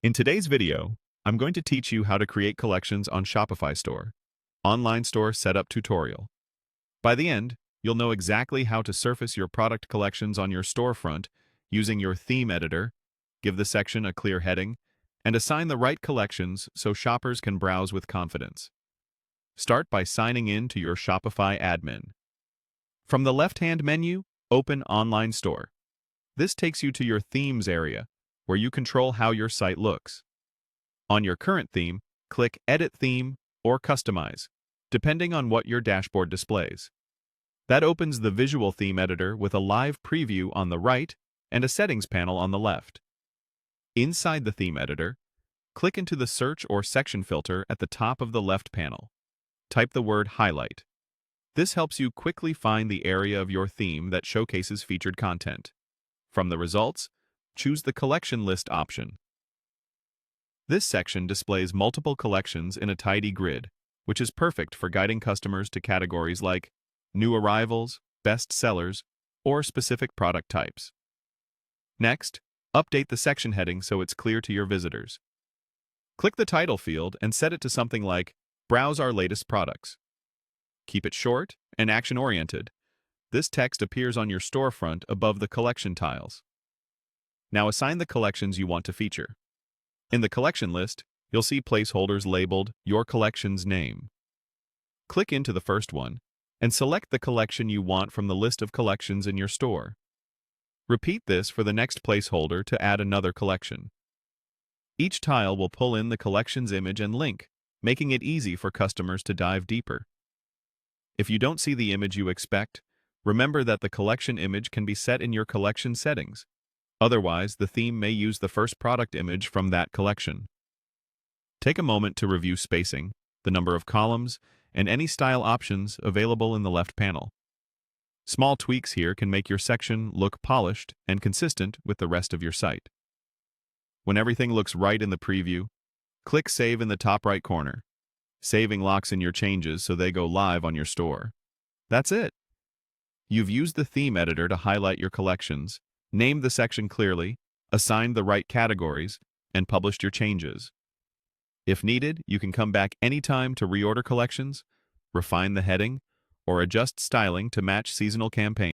In today's video, I'm going to teach you how to create collections on Shopify Store, online store setup tutorial. By the end, you'll know exactly how to surface your product collections on your storefront using your theme editor, give the section a clear heading, and assign the right collections so shoppers can browse with confidence. Start by signing in to your Shopify admin. From the left-hand menu, open Online Store. This takes you to your Themes area, where you control how your site looks. On your current theme, click Edit Theme or Customize, depending on what your dashboard displays. That opens the visual theme editor with a live preview on the right and a settings panel on the left. Inside the theme editor, click into the search or section filter at the top of the left panel. Type the word Highlight. This helps you quickly find the area of your theme that showcases featured content. From the results, choose the Collection List option. This section displays multiple collections in a tidy grid, which is perfect for guiding customers to categories like new arrivals, best sellers, or specific product types. Next, update the section heading so it's clear to your visitors. Click the title field and set it to something like Browse Our Latest Products. Keep it short and action-oriented. This text appears on your storefront above the collection tiles. Now assign the collections you want to feature. In the collection list, you'll see placeholders labeled Your Collection's Name. Click into the first one and select the collection you want from the list of collections in your store. Repeat this for the next placeholder to add another collection. Each tile will pull in the collection's image and link, making it easy for customers to dive deeper. If you don't see the image you expect, remember that the collection image can be set in your collection settings. Otherwise, the theme may use the first product image from that collection. Take a moment to review spacing, the number of columns, and any style options available in the left panel. Small tweaks here can make your section look polished and consistent with the rest of your site. When everything looks right in the preview, click Save in the top right corner. Saving locks in your changes so they go live on your store. That's it. You've used the theme editor to highlight your collections, named the section clearly, assigned the right categories, and published your changes. If needed, you can come back anytime to reorder collections, refine the heading, or adjust styling to match seasonal campaigns.